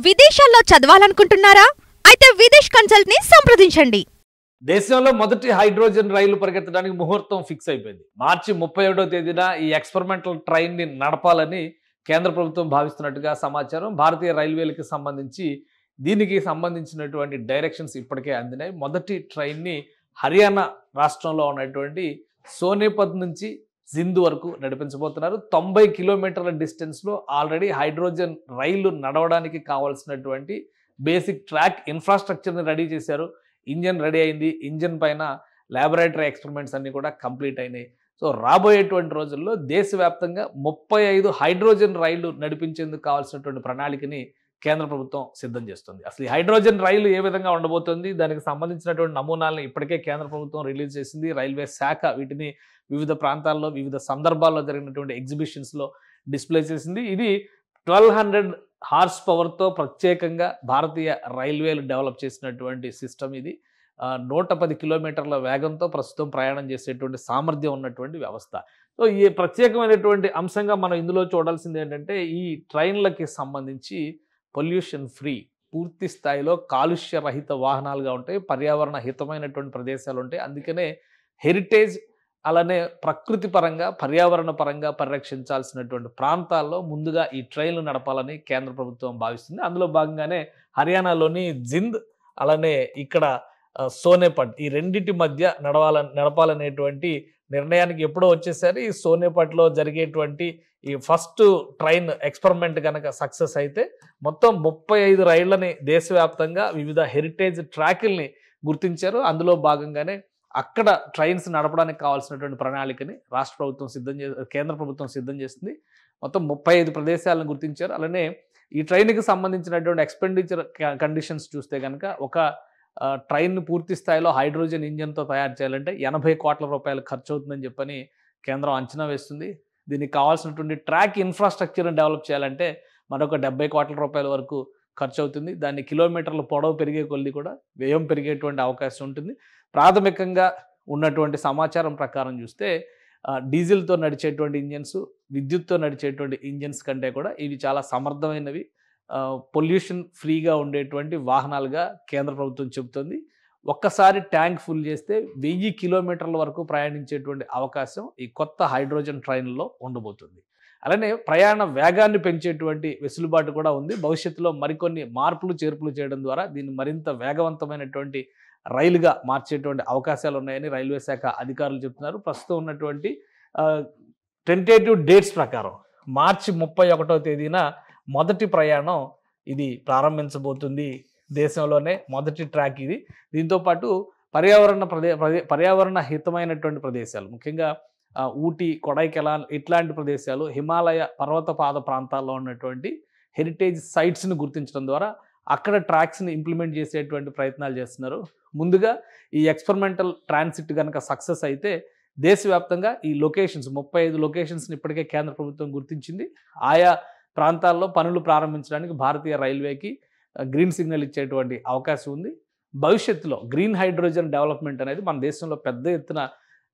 విదేశాల్లో చదవాలనుకుంటున్నారా? అయితే విదేశ్ కన్సల్ట్ ని సంప్రదించండి. దేశంలో మొదటి హైడ్రోజన్ రైలు పరిగెత్తడానికి ముహూర్తం ఫిక్స్ అయిపోయింది. మార్చి 31వ తేదీన ఈ ఎక్స్పెరిమెంటల్ ట్రైన్ ని నడపాలని కేంద్ర ప్రభుత్వం భావిస్తున్నట్టుగా సమాచారం. భారతీయ రైల్వేలకు సంబంధించి దీనికి సంబంధించినటువంటి డైరెక్షన్స్ ఇప్పటికే అందినాయి. మొదటి ట్రైన్ ని హర్యానా రాష్ట్రంలో ఉన్నటువంటి సోనేపత్ నుంచి జింద్ వరకు నడిపించబోతున్నారు. 90 కిలోమీటర్ల డిస్టెన్స్ లో ఆల్రెడీ హైడ్రోజన్ రైలు నడవడానికి కావాల్సినటువంటి బేసిక్ ట్రాక్ ఇన్ఫ్రాస్ట్రక్చర్ ని రెడీ చేశారు. ఇంజన్ రెడీ అయింది. ఇంజన్ పైన ల్యాబొరేటరీ ఎక్స్పెరిమెంట్స్ అన్ని కూడా కంప్లీట్ అయినాయి. సో రాబోయేటువంటి రోజుల్లో దేశవ్యాప్తంగా 35 హైడ్రోజన్ రైళ్లు నడిపించేందుకు కావాల్సినటువంటి ప్రణాళికని కేంద్ర ప్రభుత్వం సిద్ధం చేస్తుంది. అసలు ఈ హైడ్రోజన్ రైలు ఏ విధంగా ఉండబోతుంది, దానికి సంబంధించినటువంటి నమూనాలను ఇప్పటికే కేంద్ర ప్రభుత్వం రిలీజ్ చేసింది. రైల్వే శాఖ వీటిని వివిధ ప్రాంతాల్లో వివిధ సందర్భాల్లో జరిగినటువంటి ఎగ్జిబిషన్స్లో డిస్ప్లే చేసింది. ఇది 1200 హార్స్ పవర్తో ప్రత్యేకంగా భారతీయ రైల్వేలు డెవలప్ చేసినటువంటి సిస్టమ్ ఇది. 110 కిలోమీటర్ల వేగంతో ప్రస్తుతం ప్రయాణం చేసేటువంటి సామర్థ్యం ఉన్నటువంటి వ్యవస్థ. సో ఈ ప్రత్యేకమైనటువంటి అంశంగా మనం ఇందులో చూడాల్సింది ఏంటంటే, ఈ ట్రైన్లకి సంబంధించి పొల్యూషన్ ఫ్రీ, పూర్తి స్థాయిలో కాలుష్య రహిత వాహనాలుగా ఉంటాయి. పర్యావరణ హితమైనటువంటి ప్రదేశాలు ఉంటాయి. అందుకనే హెరిటేజ్ అలానే ప్రకృతి పరంగా పర్యావరణ పరంగా పరిరక్షించాల్సినటువంటి ప్రాంతాల్లో ముందుగా ఈ ట్రైన్లు నడపాలని కేంద్ర ప్రభుత్వం భావిస్తుంది. అందులో భాగంగానే హర్యానాలోని జింద్ అలానే ఇక్కడ సోనేపట్ ఈ రెండింటి మధ్య నడపాలనేటువంటి నిర్ణయానికి ఎప్పుడో వచ్చేసరి. ఈ సోనేపట్లో జరిగేటువంటి ఈ ఫస్ట్ ట్రైన్ ఎక్స్పెరిమెంట్ కనుక సక్సెస్ అయితే మొత్తం 35 రైళ్లని దేశవ్యాప్తంగా వివిధ హెరిటేజ్ ట్రాకుల్ని గుర్తించారు. అందులో భాగంగానే అక్కడ ట్రైన్స్ నడపడానికి కావాల్సినటువంటి ప్రణాళికని రాష్ట్ర ప్రభుత్వం కేంద్ర ప్రభుత్వం సిద్ధం చేస్తుంది. మొత్తం 35 ప్రదేశాలను గుర్తించారు. అలానే ఈ ట్రైన్కి సంబంధించినటువంటి ఎక్స్పెండిచర్ కండిషన్స్ చూస్తే కనుక ఒక ట్రైన్ పూర్తి స్థాయిలో హైడ్రోజన్ ఇంజన్తో తయారు చేయాలంటే 80 కోట్ల రూపాయలు ఖర్చు అవుతుందని చెప్పని కేంద్రం అంచనా వేస్తుంది. దీనికి కావాల్సినటువంటి ట్రాక్ ఇన్ఫ్రాస్ట్రక్చర్ని డెవలప్ చేయాలంటే మరొక 70 కోట్ల రూపాయల వరకు ఖర్చు అవుతుంది. దాన్ని కిలోమీటర్ల పొడవు పెరిగే కొద్దీ కూడా వ్యయం పెరిగేటువంటి అవకాశం ఉంటుంది. ప్రాథమికంగా ఉన్నటువంటి సమాచారం ప్రకారం చూస్తే డీజిల్తో నడిచేటువంటి ఇంజన్స్, విద్యుత్తో నడిచేటువంటి ఇంజన్స్ కంటే కూడా ఇవి చాలా సమర్థమైనవి, పొల్యూషన్ ఫ్రీగా ఉండేటువంటి వాహనాలుగా కేంద్ర ప్రభుత్వం చెబుతుంది. ఒక్కసారి ట్యాంక్ ఫుల్ చేస్తే 1000 కిలోమీటర్ల వరకు ప్రయాణించేటువంటి అవకాశం ఈ కొత్త హైడ్రోజన్ ట్రైన్లో ఉండబోతుంది. అలానే ప్రయాణ వేగాన్ని పెంచేటువంటి వెసులుబాటు కూడా ఉంది. భవిష్యత్తులో మరికొన్ని మార్పులు చేర్పులు చేయడం ద్వారా దీన్ని మరింత వేగవంతమైనటువంటి రైలుగా మార్చేటువంటి అవకాశాలు ఉన్నాయని రైల్వే శాఖ అధికారులు చెప్తున్నారు. ప్రస్తుతం ఉన్నటువంటి టెంటేటివ్ డేట్స్ ప్రకారం మార్చి 31వ తేదీన మొదటి ప్రయాణం ఇది ప్రారంభించబోతుంది. దేశంలోనే మొదటి ట్రాక్ ఇది. దీంతోపాటు పర్యావరణ హితమైనటువంటి ప్రదేశాలు, ముఖ్యంగా ఊటీ, కొడైకెనాల్ ఇట్లాంటి ప్రదేశాలు, హిమాలయ పర్వతపాద ప్రాంతాల్లో ఉన్నటువంటి హెరిటేజ్ సైట్స్ని గుర్తించడం ద్వారా అక్కడ ట్రాక్స్ని ఇంప్లిమెంట్ చేసేటువంటి ప్రయత్నాలు చేస్తున్నారు. ముందుగా ఈ ఎక్స్పెరిమెంటల్ ట్రాన్సిట్ కనుక సక్సెస్ అయితే దేశవ్యాప్తంగా ఈ లొకేషన్స్ 35 లొకేషన్స్ని ఇప్పటికే కేంద్ర ప్రభుత్వం గుర్తించింది. ఆయా ప్రాంతాల్లో పనులు ప్రారంభించడానికి భారతీయ రైల్వేకి గ్రీన్ సిగ్నల్ ఇచ్చేటువంటి అవకాశం ఉంది. భవిష్యత్తులో గ్రీన్ హైడ్రోజన్ డెవలప్మెంట్ అనేది మన దేశంలో పెద్ద ఎత్తున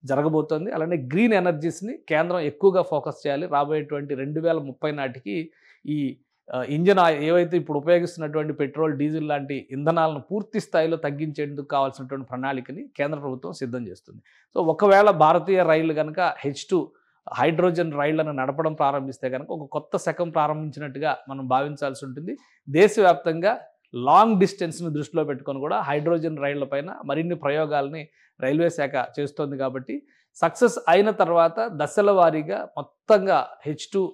జరగబోతోంది. అలానే గ్రీన్ ఎనర్జీస్ని కేంద్రం ఎక్కువగా ఫోకస్ చేయాలి. రాబోయేటువంటి 2030 నాటికి ఈ ఇంజన్ ఏవైతే ఇప్పుడు ఉపయోగిస్తున్నటువంటి పెట్రోల్, డీజిల్ లాంటి ఇంధనాలను పూర్తి స్థాయిలో తగ్గించేందుకు కావాల్సినటువంటి ప్రణాళికని కేంద్ర ప్రభుత్వం సిద్ధం చేస్తుంది. సో ఒకవేళ భారతీయ రైళ్లు కనుక H2 హైడ్రోజన్ రైళ్లను నడపడం ప్రారంభిస్తే కనుక ఒక కొత్త శకం ప్రారంభించినట్టుగా మనం భావించాల్సి ఉంటుంది. దేశవ్యాప్తంగా లాంగ్ డిస్టెన్స్ని దృష్టిలో పెట్టుకొని కూడా హైడ్రోజన్ రైళ్ల పైన మరిన్ని ప్రయోగాలని రైల్వే శాఖ చేస్తోంది. కాబట్టి సక్సెస్ అయిన తర్వాత దశల వారీగా మొత్తంగా H2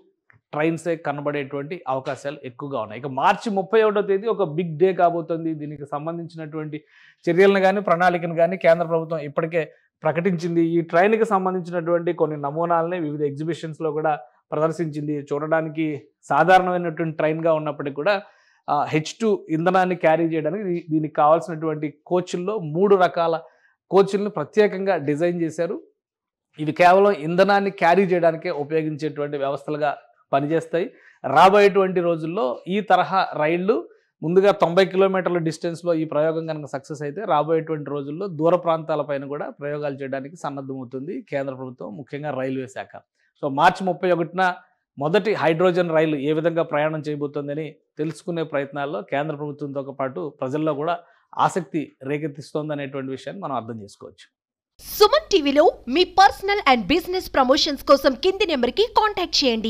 ట్రైన్సే కనబడేటువంటి అవకాశాలు ఎక్కువగా ఉన్నాయి. ఇక మార్చి 31వ తేదీ ఒక బిగ్ డే కాబోతుంది. దీనికి సంబంధించినటువంటి చర్యలను కానీ ప్రణాళికను కానీ కేంద్ర ప్రభుత్వం ఇప్పటికే ప్రకటించింది. ఈ ట్రైన్కి సంబంధించినటువంటి కొన్ని నమూనాలని వివిధ ఎగ్జిబిషన్స్లో కూడా ప్రదర్శించింది. చూడడానికి సాధారణమైనటువంటి ట్రైన్గా ఉన్నప్పటికీ కూడా H2 ఇంధనాన్ని క్యారీ చేయడానికి దీనికి కావాల్సినటువంటి కోచ్ల్లో 3 రకాల కోచ్లను ప్రత్యేకంగా డిజైన్ చేశారు. ఇవి కేవలం ఇంధనాన్ని క్యారీ చేయడానికే ఉపయోగించేటువంటి వ్యవస్థలుగా పనిచేస్తాయి. రాబోయేటువంటి రోజుల్లో ఈ తరహా రైళ్లు ముందుగా 90 కిలోమీటర్ల డిస్టెన్స్లో ఈ ప్రయోగం కనుక సక్సెస్ అయితే రాబోయేటువంటి రోజుల్లో దూర ప్రాంతాలపైన కూడా ప్రయోగాలు చేయడానికి సన్నద్ధమవుతుంది కేంద్ర ప్రభుత్వం, ముఖ్యంగా రైల్వే శాఖ. సో మార్చి 31న మొదటి హైడ్రోజన్ రైలు ఏ విధంగా ప్రయాణం చేయబోతోందని తెలుసుకునే ప్రయత్నాల్లో కేంద్ర ప్రభుత్వంతో పాటు ప్రజల్లో కూడా ఆసక్తి రేకెత్తిస్తోందనేటువంటి విషయాన్ని మనం అర్థం చేసుకోవచ్చు. సుమన్ టీవీలో మీ పర్సనల్ అండ్ బిజినెస్ ప్రమోషన్స్ కోసం కింది నెంబర్కి కాంటాక్ట్ చేయండి.